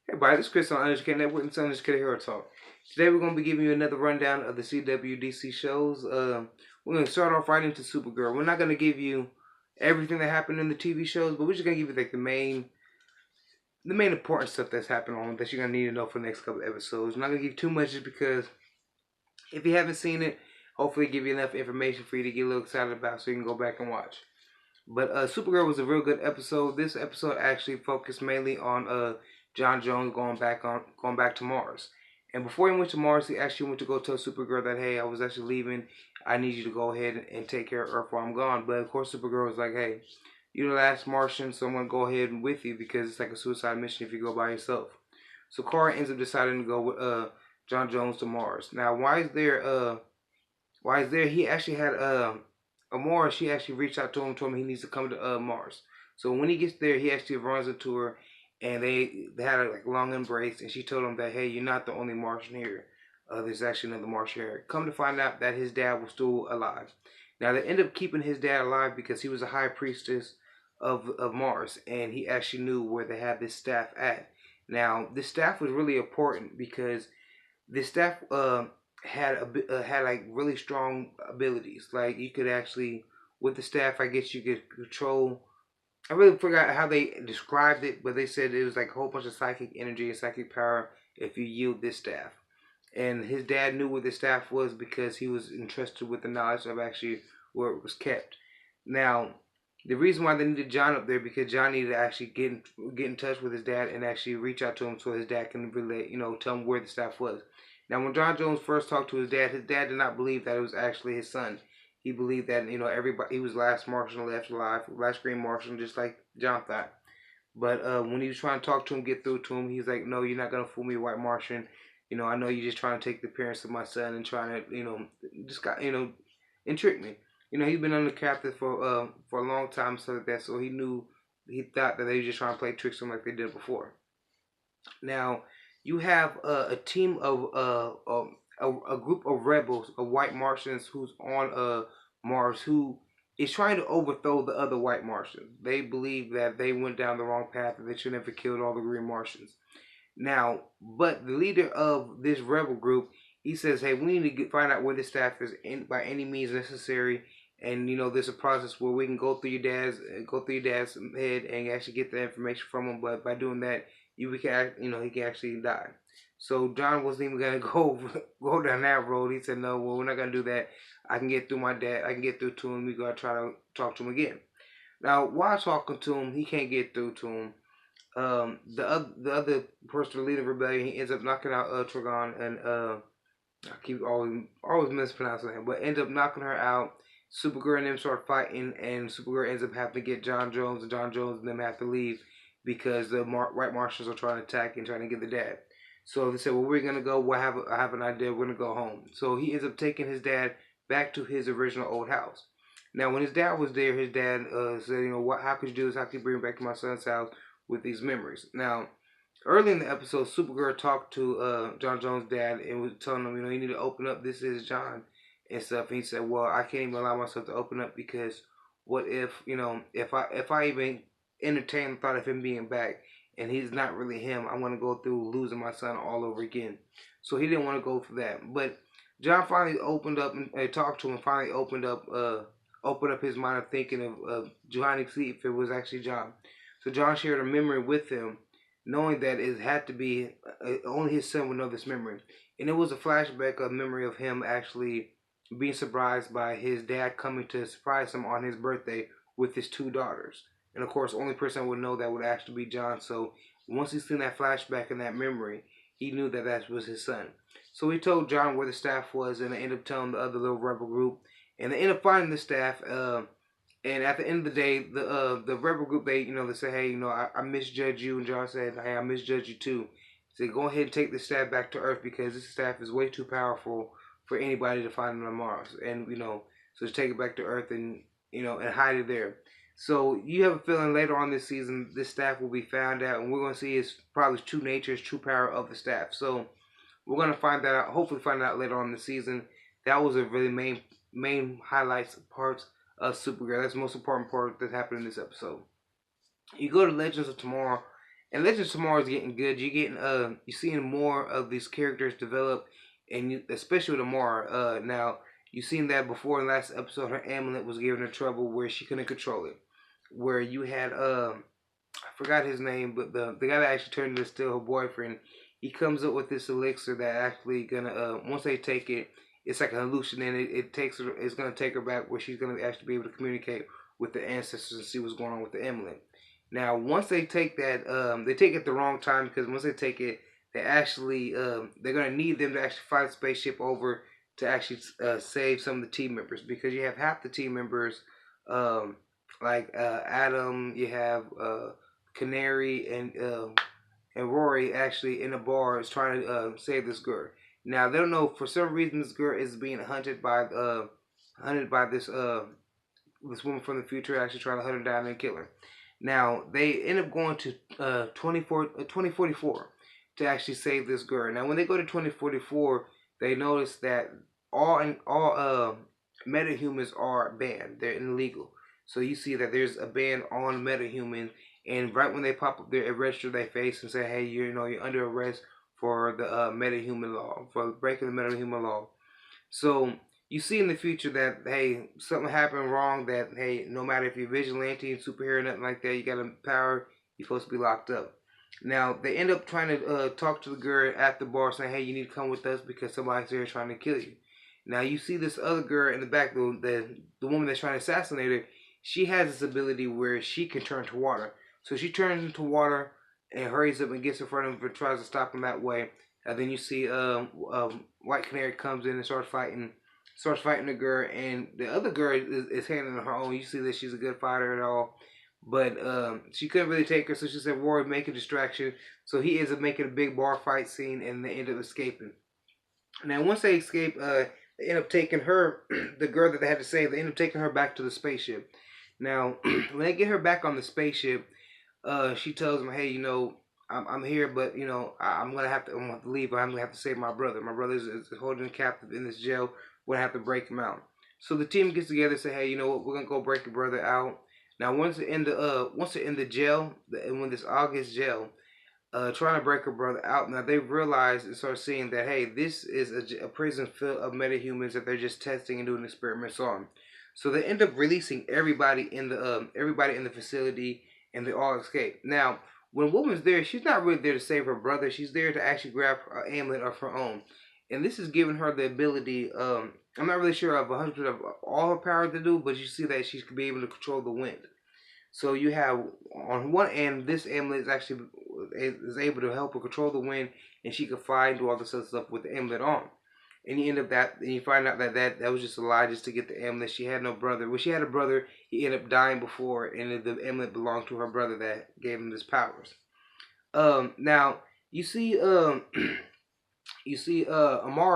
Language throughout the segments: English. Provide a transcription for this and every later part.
Hey, everybody, this is Chris on UNEDUCATED Network and UNEDUCATED Hero Talk. Today we're going to be giving you another rundown of the CWDC shows. We're going to start off right into Supergirl. We're not going to give you everything that happened in the TV shows, but we're just going to give you like the main important stuff that's happened on that you're going to need to know for the next couple of episodes. I'm not going to give too much just because if you haven't seen it, hopefully give you enough information for you to get a little excited about so you can go back and watch. But Supergirl was a real good episode. This episode actually focused mainly on John Jones going back to Mars. And before he went to Mars, he actually went to go tell Supergirl that, hey, I was actually leaving. I need you to go ahead and take care of Earth while I'm gone. But of course, Supergirl was like, hey, you're the last Martian, so I'm going to go ahead and with you because it's like a suicide mission if you go by yourself. So Kara ends up deciding to go with John Jones to Mars. Now, why is there? He actually had Amora. She actually reached out to him, told him he needs to come to Mars. So when he gets there, he actually runs into her, and they had a like long embrace, and she told him that, hey, you're not the only Martian here. There's actually another Martian here. Come to find out that his dad was still alive. Now they ended up keeping his dad alive because he was a high priestess of Mars, and he actually knew where they had this staff at. Now this staff was really important because this staff had like really strong abilities. Like you could actually with the staff, I guess you could control. I really forgot how they described it, but they said it was like a whole bunch of psychic energy and psychic power if you yield this staff. And his dad knew where the staff was because he was entrusted with the knowledge of actually where it was kept. Now, the reason why they needed John up there because John needed to actually get in touch with his dad and actually reach out to him so his dad can relate, tell him where the staff was. Now, when John Jones first talked to his dad did not believe that it was actually his son. He believed that everybody he was the last Martian left alive, last Green Martian, just like John thought. But when he was trying to talk to him, get through to him, he's like, "No, you're not gonna fool me, White Martian. I know you're just trying to take the appearance of my son and trying to, just got, and trick me. He's been under captive for a long time, so that so he thought that they were just trying to play tricks on him like they did before. Now, you have a team of a group of rebels, of white Martians who's on Mars, who is trying to overthrow the other white Martians. They believe that they went down the wrong path and they should never killed all the green Martians. Now, but the leader of this rebel group, he says, "Hey, we need to find out where the staff is by any means necessary." And there's a process where we can go through your dad's head and actually get the information from him. But by doing that, he can actually die. So John wasn't even gonna go down that road. He said, "No, well, we're not gonna do that. I can get through my dad. I can get through to him. We gotta try to talk to him again." Now, while talking to him, he can't get through to him. The other person, the leader of rebellion, he ends up knocking out Trigon, and I keep always mispronouncing him, but ends up knocking her out. Supergirl and them start fighting, and Supergirl ends up having to get John Jones, and John Jones and them have to leave because the white Martians are trying to attack and trying to get the dad. So they said, "Well, we're gonna go. I have an idea. We're gonna go home." So he ends up taking his dad back to his original old house. Now, when his dad was there, his dad said, How could you do this? How could you bring me back to my son's house with these memories?" Now, early in the episode, Supergirl talked to John Jones' dad and was telling him, you need to open up. This is John and stuff. And he said, "Well, I can't even allow myself to open up because what if, if I even entertain the thought of him being back and he's not really him, I'm gonna go through losing my son all over again." So he didn't want to go for that. But John finally opened up and talked to him. And finally opened up his mind of thinking of Johnny see if it was actually John. So John shared a memory with him, knowing that it had to be only his son would know this memory. And it was a flashback of memory of him actually being surprised by his dad coming to surprise him on his birthday with his two daughters. And of course, the only person that would know that would actually be John. So once he seen that flashback and that memory, he knew that that was his son. So he told John where the staff was, and they ended up telling the other little rebel group. And they ended up finding the staff. And at the end of the day, the rebel group, they say, "Hey, I misjudged you," and John said, "Hey, I misjudged you too." They said, "Go ahead and take this staff back to Earth because this staff is way too powerful for anybody to find on Mars." And so just take it back to Earth and and hide it there. So you have a feeling later on this season, this staff will be found out, and we're going to see its probably true nature, its true power of the staff. So we're going to find that out. Hopefully, find out later on in the season. That was a really main highlights parts of Supergirl. That's the most important part that happened in this episode. You go to Legends of Tomorrow, And Legends of Tomorrow is getting good. You're getting you're seeing more of these characters develop, and especially with Amara. Now you've seen that before in the last episode. Her amulet was giving her trouble where she couldn't control it. Where you had I forgot his name, but the guy that actually turned into still her boyfriend, he comes up with this elixir that actually gonna once they take it, it's like a hallucinant. It takes her, it's gonna take her back where she's gonna actually be able to communicate with the ancestors and see what's going on with the amulet. Now, once they take that, they take it the wrong time because once they take it, they actually they're gonna need them to actually fly the spaceship over to actually save some of the team members because you have half the team members, um, like Adam, you have Canary and Rory actually in a bar is trying to save this girl. Now they don't know for some reason this girl is being hunted by this woman from the future actually trying to hunt her down and kill her. Now they end up going to 2044 to actually save this girl. Now when they go to 2044, they notice that all metahumans are banned. They're illegal. So you see that there's a ban on metahumans, and right when they pop up there, it registers their face and say, "Hey, you're under arrest for the metahuman law, for breaking the metahuman law." So you see in the future that hey, something happened wrong. That hey, no matter if you're vigilante, superhero, nothing like that, you got a power. You're supposed to be locked up. Now they end up trying to talk to the girl at the bar, saying, "Hey, you need to come with us because somebody's here trying to kill you." Now you see this other girl in the back, the woman that's trying to assassinate her. She has this ability where she can turn to water. So she turns into water and hurries up and gets in front of him and tries to stop him that way. And then you see White Canary comes in and starts fighting the girl, and the other girl is handling her own. You see that she's a good fighter and all, but she couldn't really take her, so she said, "Rory, make a distraction." So he ends up making a big bar fight scene, and they end up escaping. Now once they escape, they end up taking her, the girl that they had to save. They end up taking her back to the spaceship. Now when they get her back on the spaceship, she tells him, "Hey, I'm here, but I'm gonna have to leave. I'm gonna have to save my brother. My brother is holding captive in this jail. We're gonna have to break him out." So the team gets together and say, "Hey, you know what? We're gonna go break your brother out." Now once they're in the jail, and when this August jail, trying to break her brother out. Now they realize and start seeing that hey, this is a prison full of metahumans that they're just testing and doing experiments on. So they end up releasing everybody in the facility, and they all escape. Now, when Woman's there, she's not really there to save her brother. She's there to actually grab an amulet of her own, and this is giving her the ability. I'm not really sure of 100% of all her power to do, but you see that she could be able to control the wind. So you have on one end, this amulet is able to help her control the wind, and she can fly and do all this other stuff with the amulet on. And you find out that was just a lie just to get the amulet. She had no brother. When she had a brother, he ended up dying before, and the amulet belonged to her brother that gave him his powers. Now you see, Amara.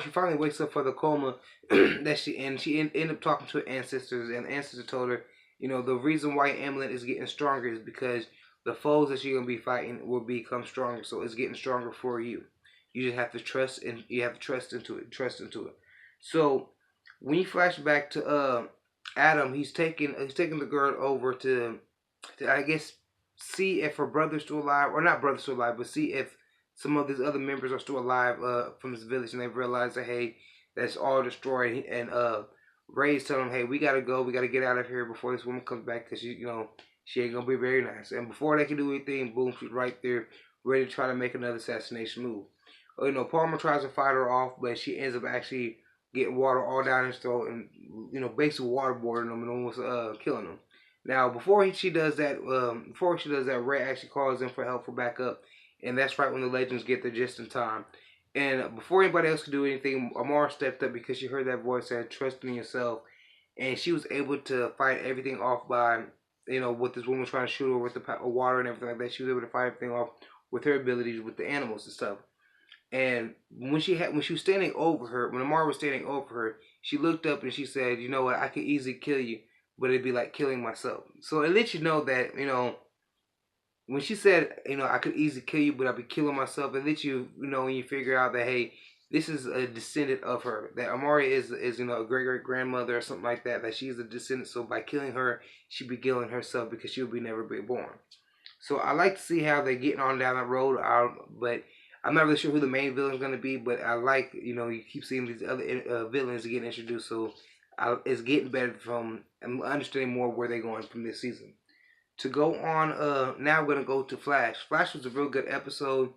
She finally wakes up for the coma that she ended up talking to her ancestors, and the ancestor told her, the reason why amulet is getting stronger is because the foes that you're gonna be fighting will become stronger. So it's getting stronger for you. You just have to trust, and you have to trust into it. Trust into it. So when you flash back to Adam, he's taking the girl over to I guess see if her brother's still alive, or not brother's still alive, but see if some of these other members are still alive from this village, and they've realized that hey, that's all destroyed. And Ray's telling them, hey, we gotta go, we gotta get out of here before this woman comes back, because she ain't gonna be very nice. And before they can do anything, boom, she's right there, ready to try to make another assassination move. Palmer tries to fight her off, but she ends up actually getting water all down his throat, and basically waterboarding him and almost killing him. Now, before she does that, Ray actually calls in for help for backup, and that's right when the Legends get there just in time. And before anybody else could do anything, Amara stepped up because she heard that voice that trust in yourself, and she was able to fight everything off by, with this woman trying to shoot her with the water and everything like that. She was able to fight everything off with her abilities with the animals and stuff. And when she was standing over her, when Amara was standing over her, she looked up and she said, "You know what? I could easily kill you, but it'd be like killing myself." So it lets you know that when she said, "I could easily kill you, but I'd be killing myself," it lets you, when you figure out that hey, this is a descendant of her. That Amari is a great great grandmother or something like that. That she's a descendant. So by killing her, she'd be killing herself because she would be never be born. So I like to see how they're getting on down the road. But I'm not really sure who the main villain is going to be. But I like, you keep seeing these other villains getting introduced. So it's getting better from. I'm understanding more where they're going from this season. To go on, now we're gonna go to Flash. Flash was a real good episode,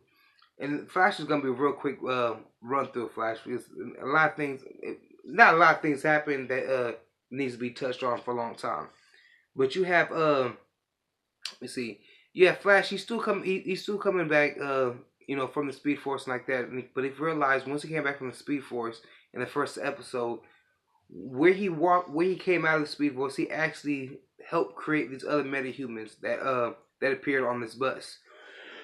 and Flash is gonna be a real quick run through Flash because a lot of things, not a lot of things happen that needs to be touched on for a long time. But you have let me see, you have Flash. He's still coming back, from the Speed Force and like that. But if you realize once he came back from the Speed Force in the first episode, where he came out of the Speed Force, he actually helped create these other metahumans that appeared on this bus.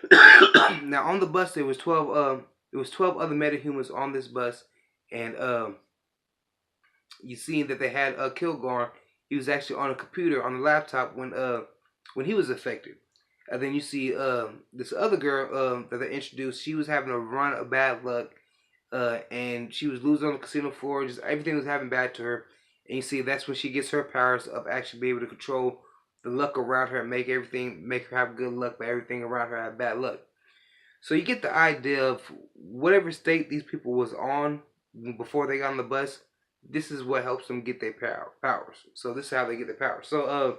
Now on the bus there was 12 other metahumans on this bus, and you seen that they had Kilgore. He was actually on a computer on the laptop when he was affected. And then you see this other girl that they introduced. She was having a run of bad luck, and she was losing on the casino floor. Just everything was happening bad to her. And you see that's when she gets her powers of actually be able to control the luck around her and make her have good luck, but everything around her have bad luck. So you get the idea of whatever state these people was on before they got on the bus. This is what helps them get their powers. So this is how they get their powers. So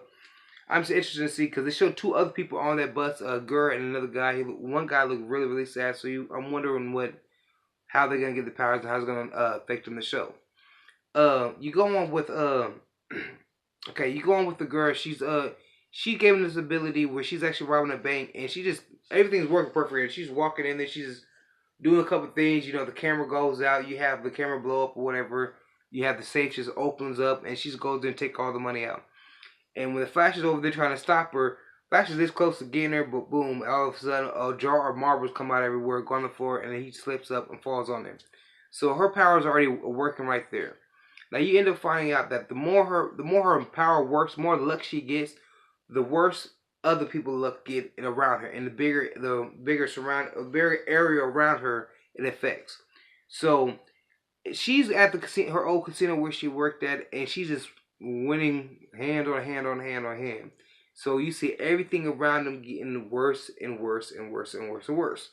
I'm just interested to see because they showed two other people on that bus, a girl and another guy. One guy looked really, really sad. So I'm wondering how they're gonna get the powers and how it's gonna affect them in the show. You go on with okay, you go on with the girl. She gave him this ability where she's actually robbing a bank and she just everything's working perfectly. She's walking in there, she's just doing a couple things. The camera goes out, you have the camera blow up or whatever. You have the safe just opens up and she just goes there and take all the money out. And when the Flash is over there trying to stop her, Flash is this close to getting her, but boom, all of a sudden a jar of marbles come out everywhere, go on the floor, and then he slips up and falls on them. So her power is already working right there. Now you end up finding out that the more her power works, the more luck she gets, the worse other people luck get around her, and the bigger area around her it affects. So she's at the casino, her old casino where she worked at, and she's just winning hand on hand on hand on hand. So you see everything around them getting worse and worse and worse and worse and worse.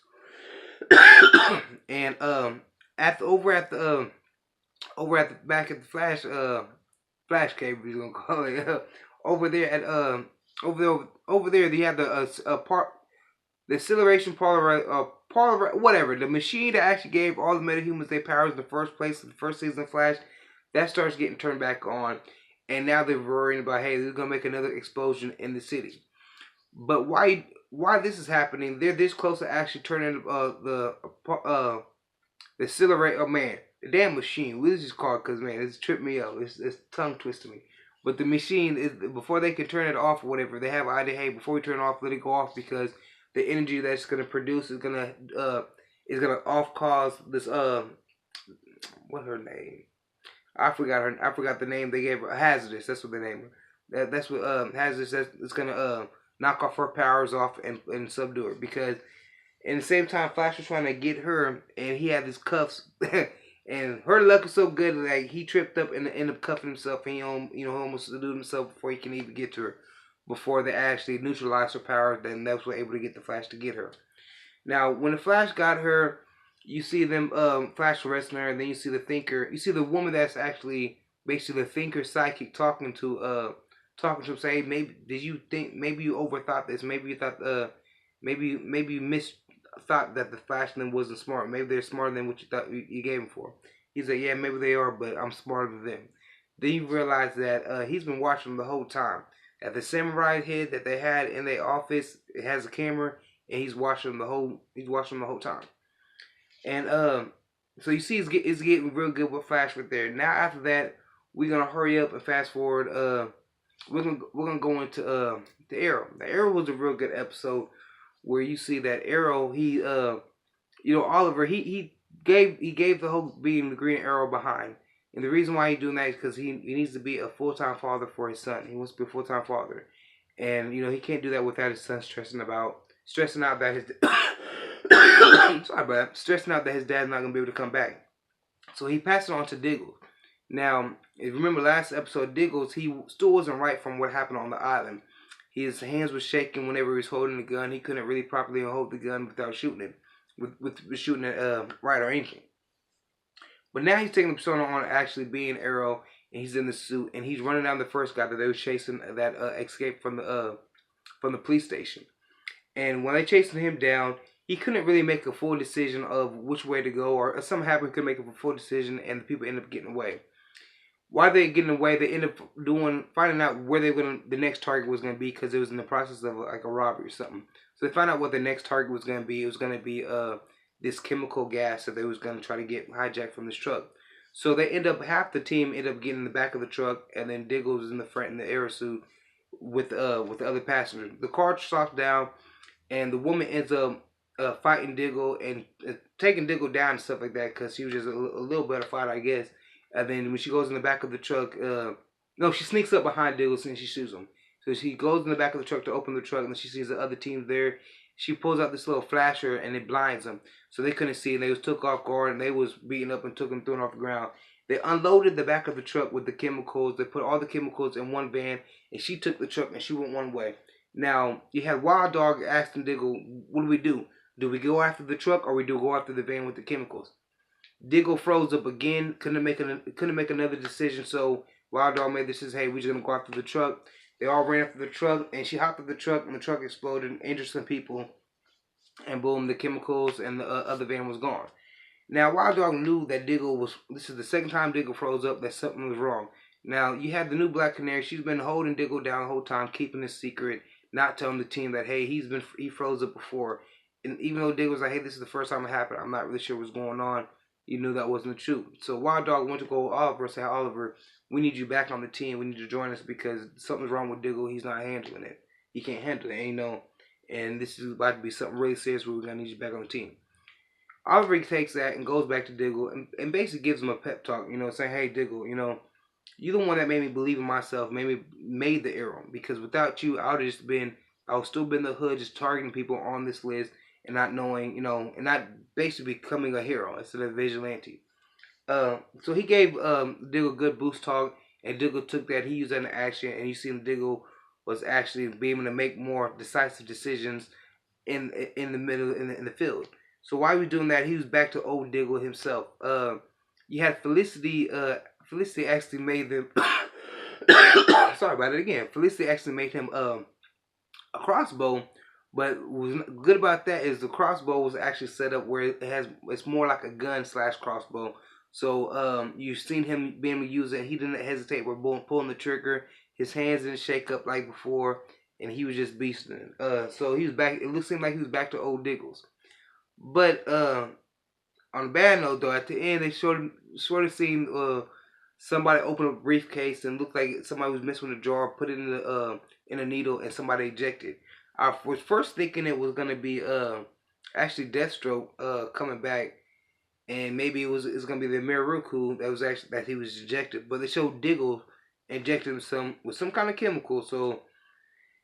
And over at the back at the Flash cave, we're gonna call it. Over there at over there they have the acceleration whatever, the machine that actually gave all the metahumans their powers in the first place in the first season of Flash, that starts getting turned back on, and now they're worrying about, hey, they're gonna make another explosion in the city. But why this is happening? They're this close to actually turning the accelerator. Oh man, the damn machine. What is this called? Because man, it's tripped me up. It's tongue twisting me. But the machine is, before they can turn it off or whatever, they have an idea. Hey, before we turn it off, let it go off because the energy that's gonna produce is gonna off cause this what her name? I forgot the name they gave her. Hazardous. That's what they named her. That's what hazardous. It's gonna knock off her powers off and subdue her because. In the same time, Flash was trying to get her, and he had his cuffs, and her luck is so good that he tripped up and ended up cuffing himself, and he almost subdued himself before he can even get to her, before they actually neutralized her power. Then that's what able to get the Flash to get her. Now, when the Flash got her, you see them Flash arresting her, and then you see the Thinker, you see the woman that's actually basically the Thinker psychic talking to him, saying, maybe you overthought this, maybe you thought maybe you thought that the Flash then wasn't smart. Maybe they're smarter than what you thought you gave him for. He's like, yeah, maybe they are, but I'm smarter than them. Then you realize that he's been watching them the whole time. At the samurai head that they had in their office, it has a camera, and he's watching them the whole time. And so you see, it's getting real good with Flash right there. Now after that, we're gonna hurry up and fast forward. We're gonna go into the Arrow. The Arrow was a real good episode. Where you see that Arrow, he Oliver, he gave the whole being the Green Arrow behind, and the reason why he's doing that is because he needs to be a full-time father for his son. He wants to be a full-time father, and he can't do that without his son stressing out that his stressing out that his dad's not gonna be able to come back. So he passed it on to Diggles. Now, if you remember last episode, Diggles, he still wasn't right from what happened on the island. His hands were shaking whenever he was holding the gun. He couldn't really properly hold the gun without shooting it, with shooting it right or anything. But now he's taking the persona on actually being Arrow, and he's in the suit, and he's running down the first guy that they were chasing that escaped from the police station. And when they chasing him down, he couldn't really make a full decision of which way to go, or something happened, couldn't make a full decision, and the people end up getting away. While they're getting away, they end up finding out where the next target was gonna be, because it was in the process of like a robbery or something. So they found out what the next target was gonna be. It was gonna be this chemical gas that they was gonna try to get hijacked from this truck. So they end up half the team end up getting in the back of the truck, and then Diggle was in the front in the aerosuit with the other passengers. The car stops down, and the woman ends up fighting Diggle and taking Diggle down and stuff like that, because she was just a little better fighter, I guess. And then when she goes in the back of the truck, no, she sneaks up behind Diggle and she shoots him. So she goes in the back of the truck to open the truck, and then she sees the other team there. She pulls out this little flasher, and it blinds them, so they couldn't see. And they was took off guard, and they was beaten up and took them thrown off the ground. They unloaded the back of the truck with the chemicals. They put all the chemicals in one van, and she took the truck and she went one way. Now you had Wild Dog asking Diggle, "What do we do? Do we go after the truck, or we do go after the van with the chemicals?" Diggle froze up again, couldn't make another decision. So Wild Dog made the decision, "Hey, we're just gonna go after the truck." They all ran after the truck, and she hopped in the truck, and the truck exploded and injured some people. And boom, the chemicals and the other van was gone. Now, Wild Dog knew that this is the second time Diggle froze up, that something was wrong. Now, you have the new Black Canary. She's been holding Diggle down the whole time, keeping his secret, not telling the team that, hey, he froze up before. And even though Diggle was like, hey, this is the first time it happened, I'm not really sure what's going on, you knew that wasn't the truth. So Wild Dog went to go Oliver and say, Oliver, we need you back on the team. We need you to join us because something's wrong with Diggle. He's not handling it. He can't handle it, and this is about to be something really serious where we're going to need you back on the team. Oliver takes that and goes back to Diggle and basically gives him a pep talk, saying, hey, Diggle, you're the one that made me believe in myself, made the Arrow. Because without you, I would still been in the hood just targeting people on this list and not knowing, and not basically becoming a hero instead of a vigilante. So he gave Diggle a good boost talk, and Diggle took that. He used that in action, and you see Diggle was actually being able to make more decisive decisions in the middle in the field. So while we doing that, he was back to old Diggle himself. You had Felicity. Felicity actually made them. Sorry about it again. Felicity actually made him a crossbow. But what was good about that is the crossbow was actually set up where it's more like a gun / crossbow. So you've seen him being able to use it. He didn't hesitate with pulling the trigger. His hands didn't shake up like before, and he was just beasting. So he was back. It seemed like he was back to old Diggles. But on a bad note, though, at the end they sort of seen somebody open a briefcase and looked like somebody was messing with a jar, put it in a needle, and somebody ejected. I was first thinking it was gonna be actually Deathstroke coming back, and maybe it's gonna be the Miruku that he was ejected. But they showed Diggle injected him with some kind of chemical, so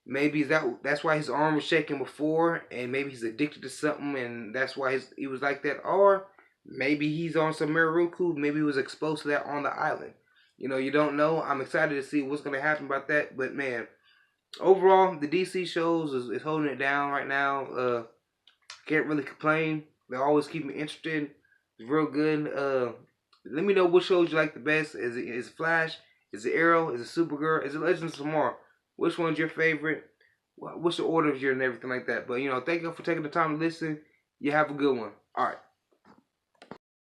maybe that's why his arm was shaking before, and maybe he's addicted to something, and that's why he was like that. Or maybe he's on some Miruku. Maybe he was exposed to that on the island. You don't know. I'm excited to see what's gonna happen about that. But man, overall, the DC shows is holding it down right now. Can't really complain. They always keep me interested. It's real good. Let me know what shows you like the best. Is it Flash? Is it Arrow? Is it Supergirl? Is it Legends of Tomorrow? Which one's your favorite? What's the order of your and everything like that? But thank you for taking the time to listen. You have a good one. All right.